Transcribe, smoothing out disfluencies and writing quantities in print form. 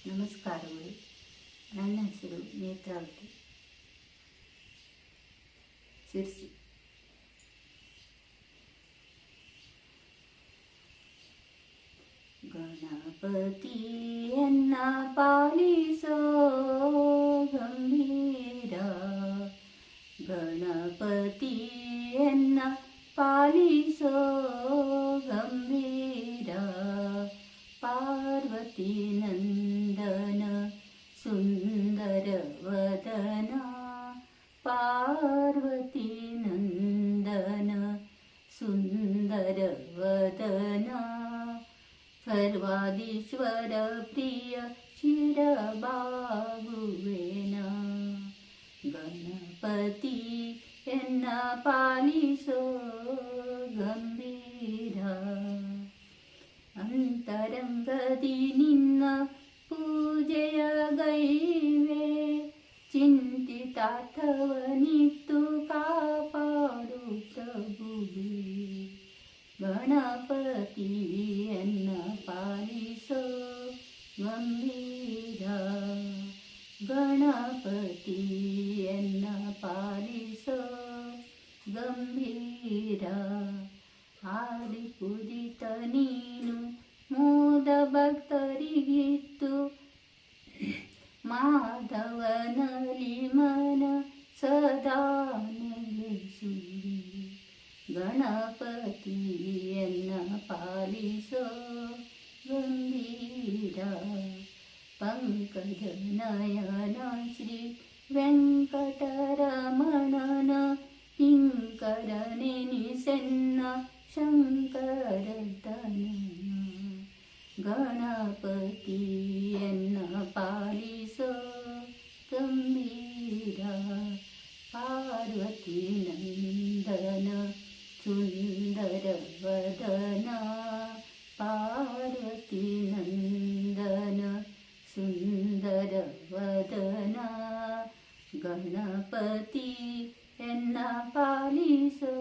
ನಮಸ್ಕಾರಗಳು. ನನ್ನ ಹೆಸರು ನೇತ್ರಾವತಿ ಶಿರ್ಸಿ. ಗಣಪತಿಯನ್ನ ಪಾಲಿಸೋ ಗಂಭೀರ, ಗಣಪತಿಯನ್ನ ಪಾಲಿಸೋ ಗಂಭೀರ, ಪಾರ್ವತಿ ನಂದನ ಸುಂದರ ವದನ, ಪಾರ್ವತಿ ನಂದನ ಸುಂದರ ವದನ, ಸರ್ವಾದೀಶ್ವರ ಪ್ರಿಯ ಶಿರಬಾಗುವೆನ, ಗಣಪತಿ ಎನ್ನ ಪಾಲಿಸೋ ಗಂಭೀರ. ಅಂತರಂಗದಿ ನಿನ್ನ ಪೂಜೆಯ ಗೈವೆ, ಚಿಂತಿತಾರ್ಥವನಿತ್ತು ಕಾಪಾಡು ಪ್ರಭುವೇ, ಗಣಪತಿಯನ್ನ ಪಾಲಿಸೋ ಗಂಭೀರ, ಗಣಪತಿಯನ್ನ ಪಾಲಿಸೋ ಗಂಭೀರ. ಆದಿ ಪೂಜಿತ ನೀನು ಮೋದ ಭಕ್ತರಿಗಿತ್ತು, ಮಾಧವನಲ್ಲಿ ಮನ ಸದಾ ನೆಲೆಸುವೆ, ಗಣಪತಿಯನ್ನ ಪಾಲಿಸೋ ಗಂಭೀರ. ಪಂಕಜ ನಯನ ಶ್ರೀ ವೆಂಕಟರಮಣನ ಕಿಂಕರ ನೆನಿಸೆನ್ನ ಶಂಕರತನಯ, ಗಣಪತಿಯನ್ನ ಪಾಲಿಸೋ ಗಂಭೀರ. ಪಾರ್ವತಿ ನಂದನ ಸುಂದರ ವದನ, ಪಾರ್ವತಿ ನಂದನ ಸುಂದರ ವದನ, ಗಣಪತಿ ಎನ್ನ ಪಾಲಿಸೋ